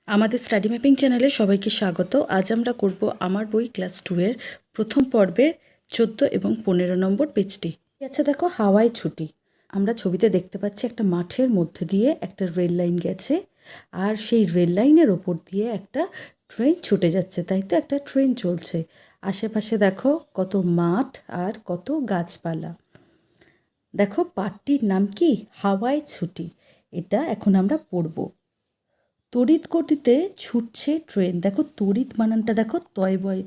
আমাদের study mapping চ্যানেলে সবাইকে স্বাগত। আজ আমরা করব আমার বই ক্লাস 2 এর প্রথম পর্বের 14 এবং 15 নম্বর পেজটি। আচ্ছা দেখো, হাওয়ায় ছুটি। আমরা ছবিতে দেখতে পাচ্ছি একটা মাঠের মধ্যে দিয়ে একটা রেল লাইন গেছে, আর সেই রেল লাইনের ওপর দিয়ে একটা ট্রেন ছুটে যাচ্ছে, তাই তো একটা ট্রেন চলছে। আশেপাশে দেখো কত মাঠ আর কত গাছপালা। দেখো পাঠটির নাম কি? হাওয়ায় ছুটি। এটা এখন আমরা পড়ব। তড়িৎ গতিতে ছুটছে ট্রেন। দেখো তড়িৎ বানানটা দেখো, তয় বয়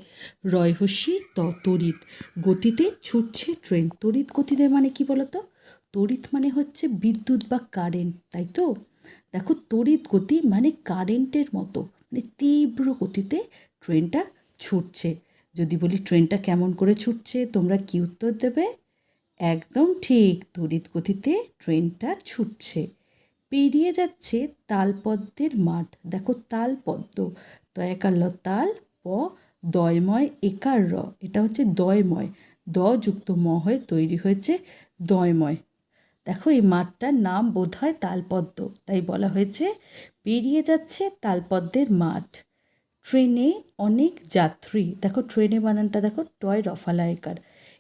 রয় হস্যি ত, তড়িৎ। গতিতে ছুটছে ট্রেন। তড়িৎ গতিতে মানে কি বলতো? তড়িৎ মানে হচ্ছে বিদ্যুৎ বা কারেন্ট, তাই তো? দেখো তড়িৎ গতি মানে কারেন্টের মতো, মানে তীব্র গতিতে ট্রেনটা ছুটছে। যদি বলি ট্রেনটা কেমন করে ছুটছে, তোমরা কি উত্তর দেবে? একদম ঠিক, তড়িৎ গতিতে ট্রেনটা ছুটছে। পেরিয়ে যাচ্ছে তালপদ্মের মাঠ। দেখো তালপদ্ম, তয়াকার ল তাল, প দয়ময় একার র, এটা হচ্ছে দয়ময়, দ যুক্ত ম হয়ে তৈরি হয়েছে দয়ময়। দেখো এই মাঠটার নাম বোধ হয় তালপদ্ম, তাই বলা হয়েছে পেরিয়ে যাচ্ছে তালপদ্মের মাঠ। ট্রেনে অনেক যাত্রী। দেখো ট্রেনে বানানটা দেখো, টয় রফালা একার।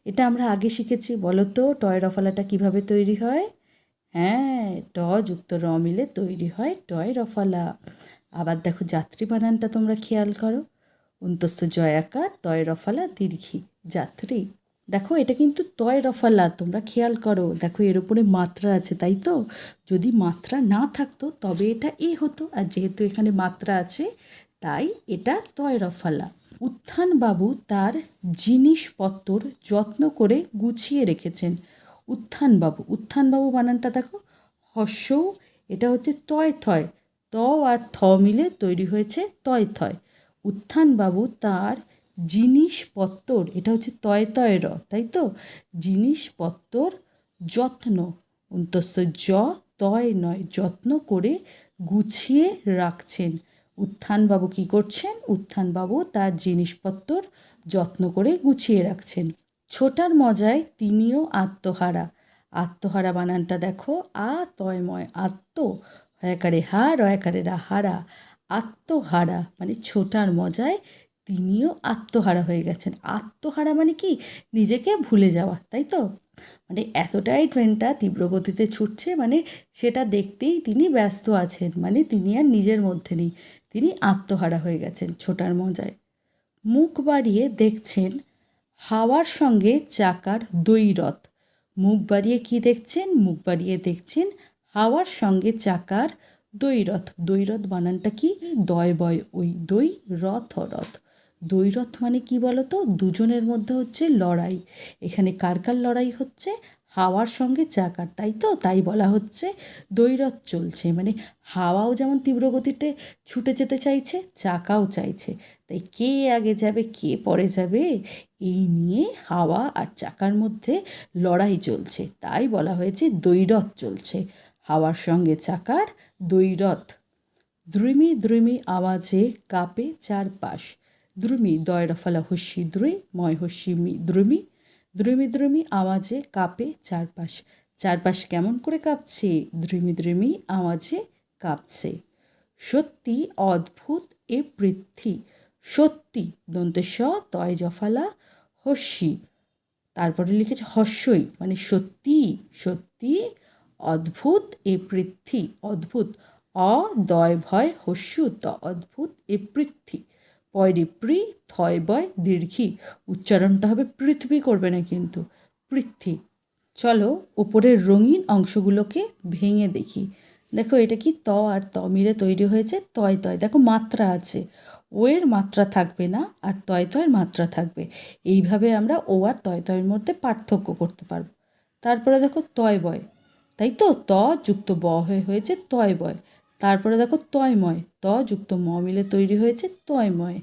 এটা আমরা আগে শিখেছি, বলো তো টয় রফালাটা কিভাবে তৈরি হয়? হ্যাঁ, ট যুক্ত র মিলে তৈরি হয় টয় রফালা। আবার দেখো যাত্রী বানানটা তোমরা খেয়াল করো, অন্তস্থ জয়াকার তয় রফালা দীর্ঘী, যাত্রী। দেখো এটা কিন্তু তয় রফালা, তোমরা খেয়াল করো। দেখো এর উপরে মাত্রা আছে, তাই তো? যদি মাত্রা না থাকতো তবে এটা এ হতো, আর যেহেতু এখানে মাত্রা আছে তাই এটা তয় রফালা। উত্থানবাবু তার জিনিসপত্র যত্ন করে গুছিয়ে রেখেছেন। উত্থানবাবু, উত্থানবাবু বানানটা দেখো, হস্য, এটা হচ্ছে তয় থয়, ত আর থ মিলে তৈরি হয়েছে তয় থয়। উত্থানবাবু তার জিনিসপত্র, এটা হচ্ছে তয় তয় র, তাই তো? জিনিসপত্র যত্ন, অন্তস্থ জ, তয় নয়, যত্ন করে গুছিয়ে রাখছেন। উত্থানবাবু কি করছেন? উত্থানবাবু তার জিনিসপত্র যত্ন করে গুছিয়ে রাখছেন। ছোটার মজায় তিনিও আত্মহারা। আত্মহারা বানানটা দেখো, আ তয়ময়, আত্ম হয়াকারে হা রয়াকারে রা, হারা। আত্মহারা মানে ছোটার মজায় তিনিও আত্মহারা হয়ে গেছেন। আত্মহারা মানে কি? নিজেকে ভুলে যাওয়া, তাই তো? মানে এতটাই ট্রেনটা তীব্র গতিতে ছুটছে, মানে সেটা দেখতেই তিনি ব্যস্ত আছেন, মানে তিনি আর নিজের মধ্যে নেই, তিনি আত্মহারা হয়ে গেছেন ছোটার মজায়। মুখ বাড়িয়ে দেখছেন হাওয়ার সঙ্গে চাকার দ্বৈরথ। মুখ বাড়িয়ে কি দেখছেন? মুখ বাড়িয়ে দেখছেন হাওয়ার সঙ্গে চাকার দ্বৈরথ। দ্বৈরথ বানানটা কি? দয় বয় ওই, দৈ রথ রথ। দ্বৈরথ মানে কি বলতো? দুজনের মধ্যে হচ্ছে লড়াই। এখানে কার কার লড়াই হচ্ছে? হাওয়ার সঙ্গে চাকার, তাই তো? তাই বলা হচ্ছে দ্বৈরথ চলছে, মানে হাওয়াও যেমন তীব্র গতিতে ছুটে যেতে চাইছে, চাকাও চাইছে। তাই কে আগে যাবে কে পরে যাবে, এই নিয়ে হাওয়া আর চাকার মধ্যে লড়াই চলছে, তাই বলা হয়েছে দ্বৈরথ চলছে। হাওয়ার সঙ্গে চাকার দ্বৈরথ। দ্রুমি দ্রুমি আওয়াজে কাঁপে চারপাশ। দ্রুমি, দয় রফালা হস্যি দ্রুই, ময় হস্যি মি, দ্রুমি। দ্রুমি দ্রুমি আওয়াজে কাঁপে চারপাশ। চারপাশ কেমন করে কাঁপছে? দ্রুমি দ্রুমি আওয়াজে কাঁপছে। সত্যি অদ্ভুত এ পৃথ্বী। সত্যি, দন্তে স তয় জফালা হস্যি, তারপরে লিখেছে হস্যই, মানে সত্যি, সত্যি অদ্ভুত এ পৃথ্বী। অদ্ভুত, অদয় ভয় হস্যু ত, অদ্ভুত এ পৃথ্বী। পয়রে পৃ, থয় বয় দীর্ঘী, উচ্চারণটা হবে পৃথিবী করবে না কিন্তু, পৃথ্বী। চলো উপরের রঙিন অংশগুলোকে ভেঙে দেখি। দেখো এটা কি? ত আর ত মিলে তৈরি হয়েছে তয় তয়। দেখো মাত্রা আছে, ও এর মাত্রা থাকবে না আর তয় তয়ের মাত্রা থাকবে। এইভাবে আমরা ও আর তয় তয়ের মধ্যে পার্থক্য করতে পারবো। তারপরে দেখো তয় বয়, তাই তো? ত যুক্ত ব হয়ে হয়েছে তয় বয়। তারপরে দেখো তয়ময়, ত যুক্ত ম মিলে তৈরি হয়েছে তয়ময়।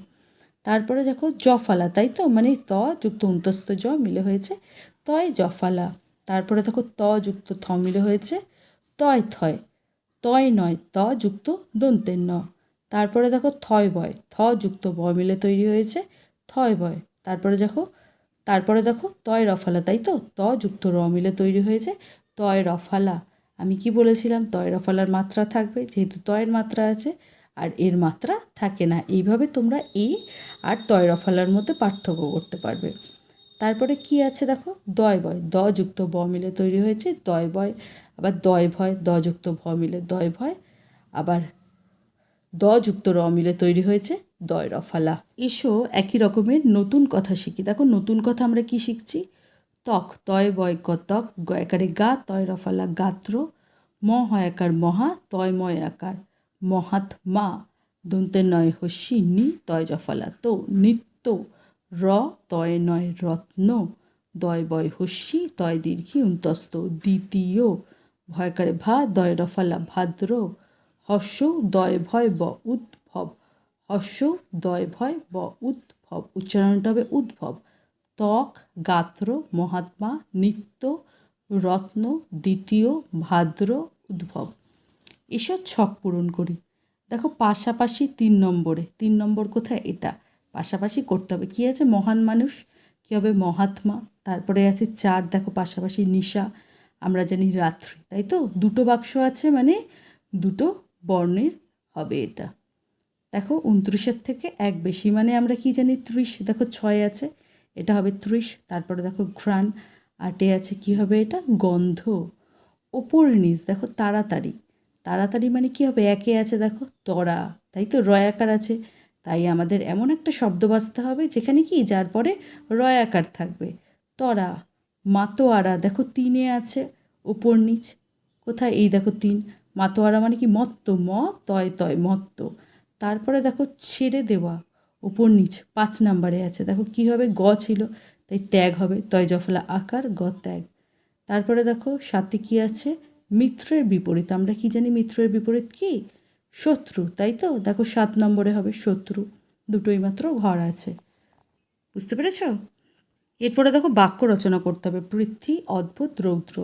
তারপরে দেখো জফালা, তাই তো? মানে ত যুক্ত অন্তস্থ জ মিলে হয়েছে তয় জফালা। তারপরে দেখো ত যুক্ত থ মিলে হয়েছে তয় থয়। তয় নয়, ত যুক্ত দন্তের ন। তারপরে দেখো থয় বয়, থ যুক্ত ব মিলে তৈরি হয়েছে থয় বয়। তারপরে দেখো তয় রফালা, তাই তো? ত যুক্ত র মিলে তৈরি হয়েছে তয় রফালা। আমি কি বলেছিলাম? তয় রফালার মাত্রা থাকবে, যেহেতু তয়ের মাত্রা আছে। আর এর মাত্রা থাকে না। এইভাবে তোমরা এ আর তয় রফালার মধ্যে পার্থক্য করতে পারবে। তারপরে কি আছে দেখো, দয় বয়, দ যুক্ত ব মিলে তৈরি হয়েছে দয় বয়। আবার দয় ভয়, দ যুক্ত ভ মিলে দয় ভয়। আবার দ যুক্ত র মিলে তৈরি হয়েছে দয় রফালা। এসো একই রকমের নতুন কথা শিখি। দেখো নতুন কথা আমরা কি শিখছি, ত্বক, তয় বয় ক ত্বক, গ একারে গা, তয় রফালা গাত্র, ম হয় আকার মহা, তয় ময় আকার মহাত্মা, দন্তে নয় হস্যি নি, তয় জফালা তো, নিত্য, র তয় নয় রত্ন, দয় বয় হস্যি, তয় দীর্ঘি উন্তস্ত, দ্বিতীয়, ভয়কারে ভা, দয় রফালা ভাদ্র, হস্য দয় ভয় ব উদ্ভব, হস্য দয় ভয় ব উদ্ভব, উচ্চারণটা হবে উদ্ভব, ত্বক, গাত্র, মহাত্মা, নিত্য, রত্ন, দ্বিতীয়, ভাদ্র, উদ্ভব। এসব ছক পূরণ করি। দেখো পাশাপাশি 3 নম্বরে, 3 নম্বর কোথায়, এটা পাশাপাশি করতে হবে। কী আছে, মহান মানুষ, কী হবে মহাত্মা। তারপরে আছে 4, দেখো পাশাপাশি নিশা, আমরা জানি রাত্রি, তাই তো, দুটো বাক্স আছে মানে দুটো বর্ণের হবে এটা। দেখো 29-এর থেকে 1 বেশি মানে আমরা কি জানি 30, দেখো 6 আছে, এটা হবে 30। তারপরে দেখো ঘ্রাণ, 8-এ আছে কি হবে এটা, গন্ধ। ওপর নিচ দেখো তাড়াতাড়ি, তাড়াতাড়ি মানে কি হবে, 1-এ আছে দেখো তরা, তাই তো, রয়াকার আছে, তাই আমাদের এমন একটা শব্দ বাছতে হবে যেখানে কি, যার পরে রয়াকার থাকবে, তরা। মাতোয়ারা দেখো 3-এ আছে, ওপর নিচ, কোথায়, এই দেখো 3, মাতোয়ারা মানে কি মত্ত, ম তয় তয় মত্ত। তারপরে দেখো ছেড়ে দেওয়া, ওপর নিচ 5 নম্বরে আছে, দেখো কি হবে, গ ছিল তাই ত্যাগ হবে, তয় জফলা আকার, গ ত্যাগ। তারপরে দেখো 7-এ কী আছে, মিত্রের বিপরীত, আমরা কি জানি মিত্রের বিপরীত কি, শত্রু, তাই তো, দেখো 7 নম্বরে হবে শত্রু, দুটোই মাত্র ঘর আছে, বুঝতে পেরেছ। এরপরে দেখো বাক্য রচনা করতে হবে। পৃথ্বী অদ্ভুত রৌদ্র,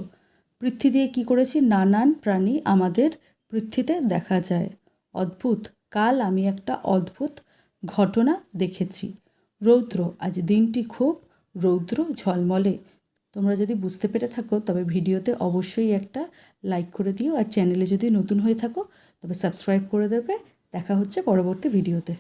পৃথ্বী দিয়ে কি করেছি, নানান প্রাণী আমাদের পৃথ্বীতে দেখা যায়। অদ্ভুত, কাল আমি একটা অদ্ভুত ঘটনা দেখেছি। রৌদ্র, আজ দিনটি খুব রৌদ্র ঝলমলে। তোমরা যদি বুঝতে পেরে থাকো তবে ভিডিওতে অবশ্যই একটা লাইক করে দিও, আর চ্যানেলে যদি নতুন হয়ে থাকো তবে সাবস্ক্রাইব করে দেবে। দেখা হচ্ছে পরবর্তী ভিডিওতে।